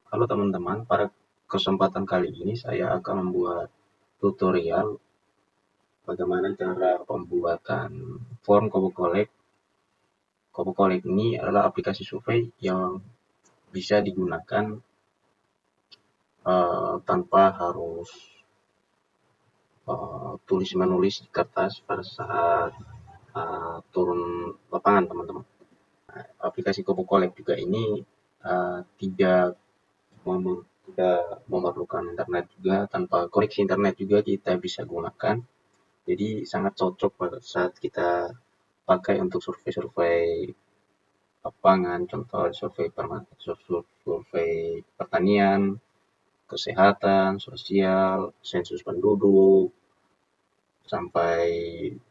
Halo teman-teman, pada kesempatan kali ini saya akan membuat tutorial bagaimana cara pembuatan form Kobo Collect. Kobo Collect ini adalah aplikasi survei yang bisa digunakan tanpa harus tulis-menulis di kertas pada saat turun lapangan, teman-teman. Aplikasi Kobo Collect juga ini tidak tidak memerlukan internet juga, tanpa koneksi internet juga kita bisa gunakan. Jadi sangat cocok pada saat kita pakai untuk survei-survei lapangan, contoh survei pertanian, kesehatan, sosial, sensus penduduk, sampai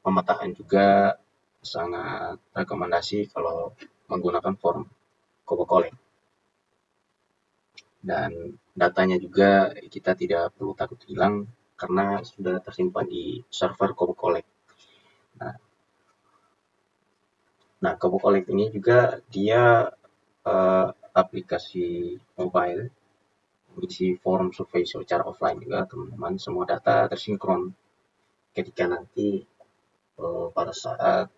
pemetaan juga sangat rekomendasi kalau menggunakan form Kobo Collect. Dan datanya juga kita tidak perlu takut hilang karena sudah tersimpan di server Kobo Collect. Nah, Kobo Collect ini juga dia aplikasi mobile, isi form survei secara offline juga, teman-teman. Semua data tersinkron ketika nanti pada saat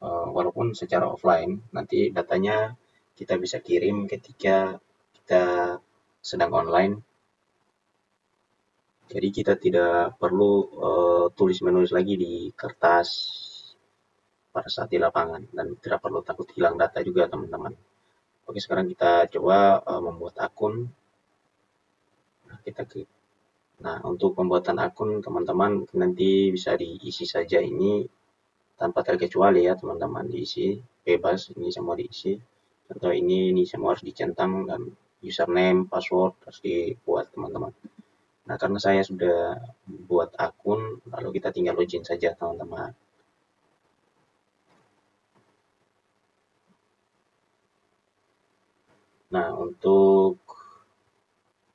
walaupun secara offline, nanti datanya kita bisa kirim ketika kita sedang online. Jadi kita tidak perlu tulis menulis lagi di kertas pada saat di lapangan dan tidak perlu takut hilang data juga, teman-teman. Oke, sekarang kita coba membuat akun. Nah, kita klik. Nah, untuk pembuatan akun, teman-teman nanti bisa diisi saja ini tanpa terkecuali ya, teman-teman. Diisi bebas, ini semua diisi. Contoh ini semua harus dicentang dan username, password harus dibuat, teman-teman. Nah, karena saya sudah buat akun, lalu kita tinggal login saja, teman-teman. Nah, untuk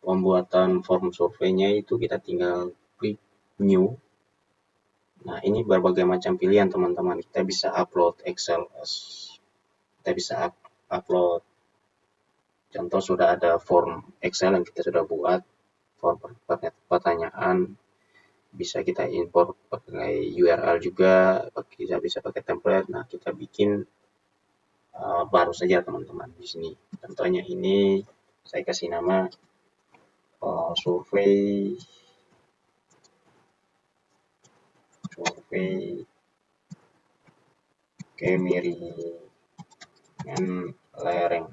pembuatan form surveinya itu kita tinggal klik new. Nah, ini berbagai macam pilihan, teman-teman. Kita bisa upload Excel, kita bisa upload contoh sudah ada form Excel yang kita sudah buat, form pertanyaan, bisa kita import pakai URL juga, kita bisa pakai template. Nah, kita bikin baru saja, teman-teman, di sini. Contohnya ini saya kasih nama survei kemiringan lereng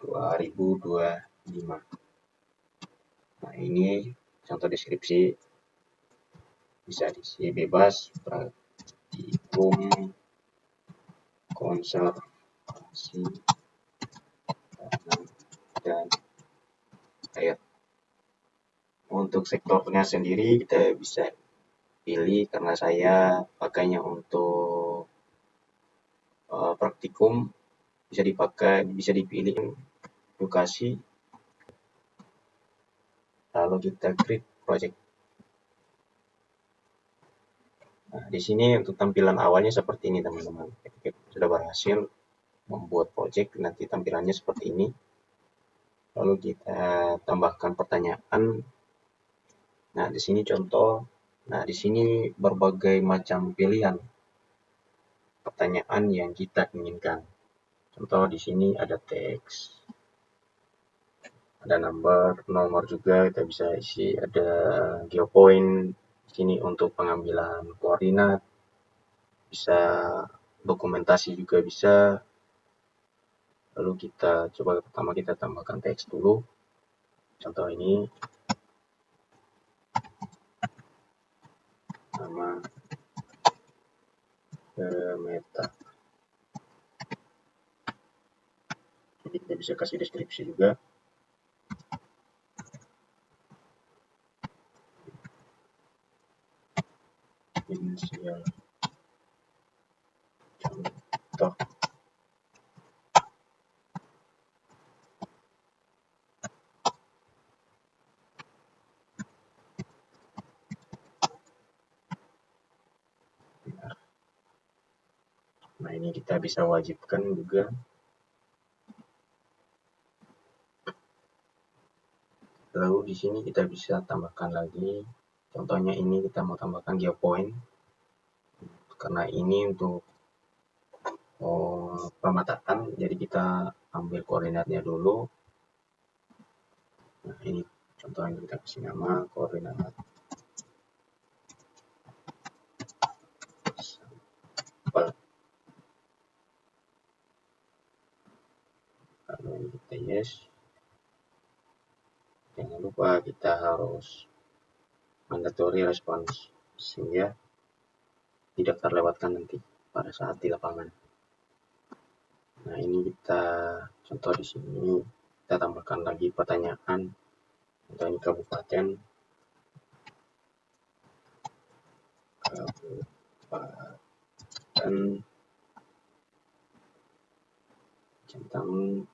2025. Nah, ini contoh deskripsi, bisa diisi bebas, praktikum konservasi tanam dan air. Untuk sektornya sendiri kita bisa pilih, karena saya pakainya untuk praktikum, bisa dipilih edukasi, lalu kita create project. Nah, di sini untuk tampilan awalnya seperti ini, teman-teman. Ketika sudah berhasil membuat project, nanti tampilannya seperti ini. Lalu kita tambahkan pertanyaan. Nah, di sini contoh. Nah, di sini berbagai macam pilihan pertanyaan yang kita inginkan. Contoh di sini ada teks, ada nomor juga kita bisa isi, ada geopoint di sini untuk pengambilan koordinat, bisa dokumentasi juga bisa. Lalu kita coba pertama kita tambahkan teks dulu. Contoh ini nama meta. Jadi kita bisa kasih deskripsi juga. Inisial contoh. Nah, ini kita bisa wajibkan juga Lalu di sini kita bisa tambahkan lagi, contohnya ini kita mau tambahkan geopoint, karena ini untuk pemetaan, jadi kita ambil koordinatnya dulu. Nah, ini contohnya kita kasih nama koordinat sampel. Lalu ini kita yes. Jangan lupa kita harus mandatory response sehingga tidak terlewatkan nanti pada saat di lapangan. Nah, ini kita contoh di sini kita tambahkan lagi pertanyaan. Contoh ini kabupaten centang ini.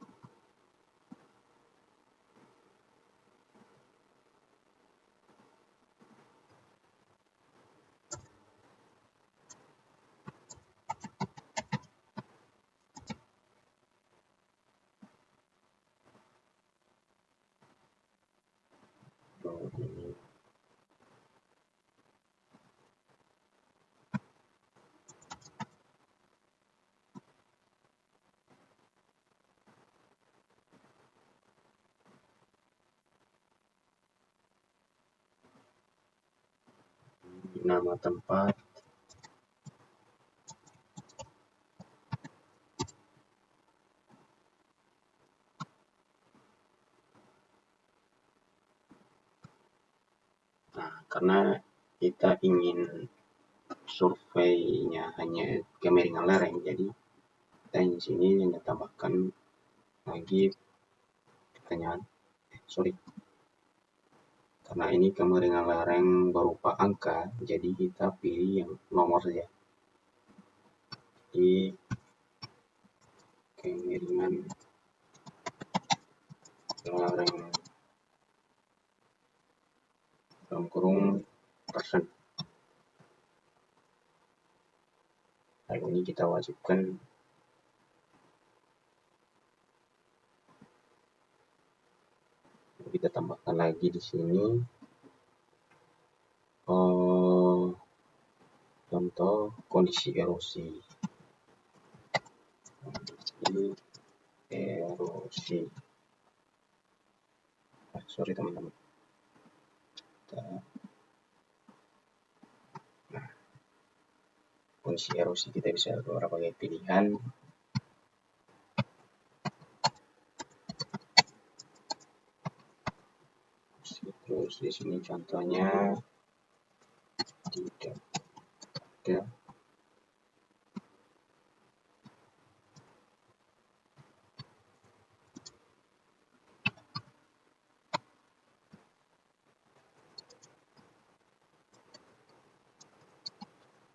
Nama tempat, nah karena kita ingin surveinya hanya kemiringan lereng, jadi kita di sini hanya tambahkan lagi pertanyaan, karena ini kemiringan lereng berupa angka, jadi kita pilih yang nomor saja. Jadi kemiringan lereng dalam kurung persen. Lalu ini kita wajibkan kita tambahkan lagi di sini contoh kondisi erosi. Sorry teman-teman. Nah, kondisi erosi kita bisa beberapa pilihan. Terus di sini contohnya tidak ada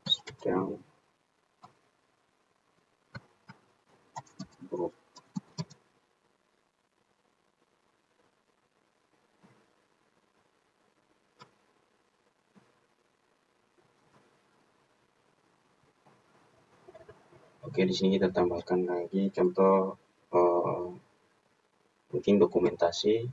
sedang buruk. Oke, di sini kita tambahkan lagi contoh mungkin dokumentasi.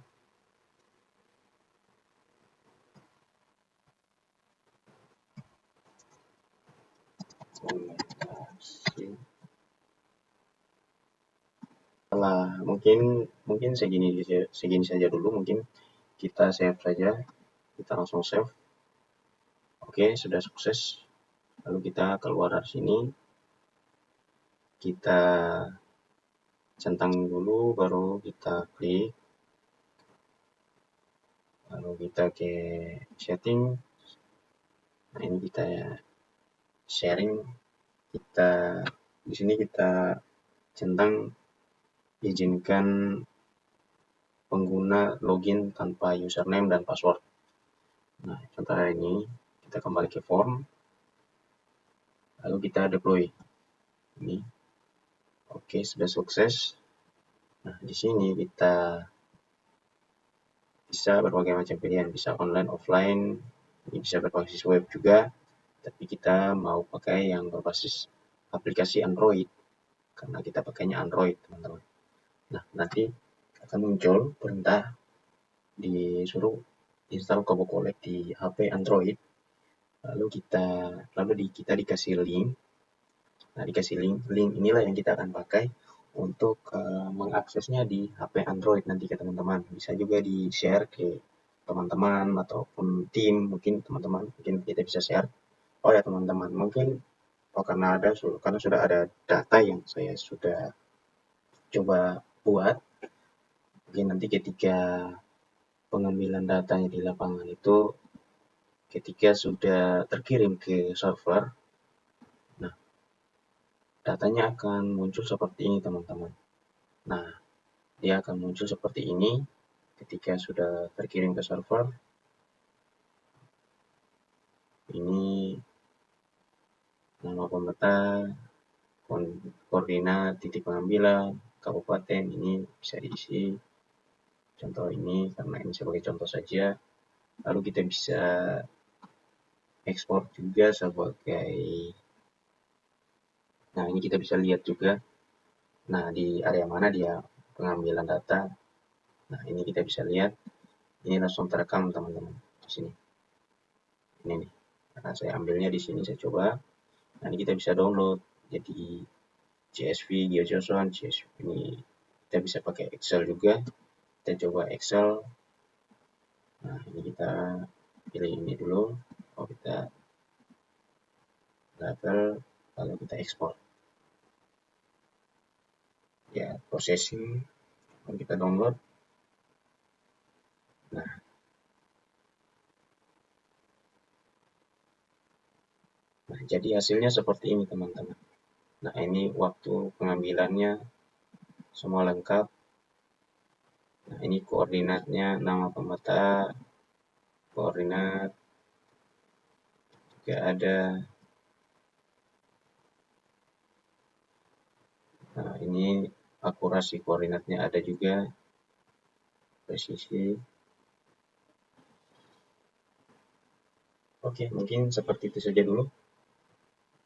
Setelah mungkin segini saja dulu, mungkin kita save saja, kita langsung save. Oke, sudah sukses. Lalu kita keluar dari sini, kita centang dulu, baru kita klik, lalu kita ke setting. Nah, ini kita sharing, kita di sini kita centang izinkan pengguna login tanpa username dan password. Nah, contoh ini kita kembali ke form, lalu kita deploy. Ini oke, sudah sukses. Nah, di sini kita bisa berbagai macam pilihan, bisa online, offline, ini bisa berbasis web juga, tapi kita mau pakai yang berbasis aplikasi Android karena kita pakainya Android, teman-teman. Nah, nanti akan muncul perintah disuruh install Kobo Collect di HP Android, kita dikasih link. Nah, dikasih link inilah yang kita akan pakai untuk mengaksesnya di HP Android nanti ke teman-teman. Bisa juga di-share ke teman-teman ataupun tim, mungkin teman-teman mungkin kita bisa share. Oh ya teman-teman, mungkin karena sudah ada data yang saya sudah coba buat, mungkin nanti ketika pengambilan datanya di lapangan itu ketika sudah terkirim ke server, nah datanya akan muncul seperti ini teman-teman. Nah, dia akan muncul seperti ini ketika sudah terkirim ke server. Ini nama pemerintah, koordinat titik pengambilan, kabupaten, ini bisa diisi. Contoh ini, karena ini sebagai contoh saja. Lalu kita bisa ekspor juga sebagai, nah ini kita bisa lihat juga. Nah, di area mana dia pengambilan data. Nah, ini kita bisa lihat. Ini langsung terekam teman-teman di sini. Ini nih. Karena saya ambilnya di sini, saya coba. Nah, ini kita bisa download. Jadi CSV, GeoJSON, CSV ini kita bisa pakai Excel juga. Kita coba Excel. Nah, ini kita pilih ini dulu. Oh, kita label, lalu kita ekspor. Ya, processing, lalu kita download. Nah, jadi hasilnya seperti ini teman-teman. Nah, ini waktu pengambilannya semua lengkap. Nah, ini koordinatnya, nama pemeta, koordinat juga ada. Nah, ini akurasi koordinatnya ada juga, presisi. Oke, mungkin seperti itu saja dulu.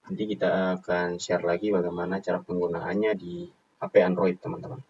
Nanti kita akan share lagi bagaimana cara penggunaannya di HP Android, teman-teman.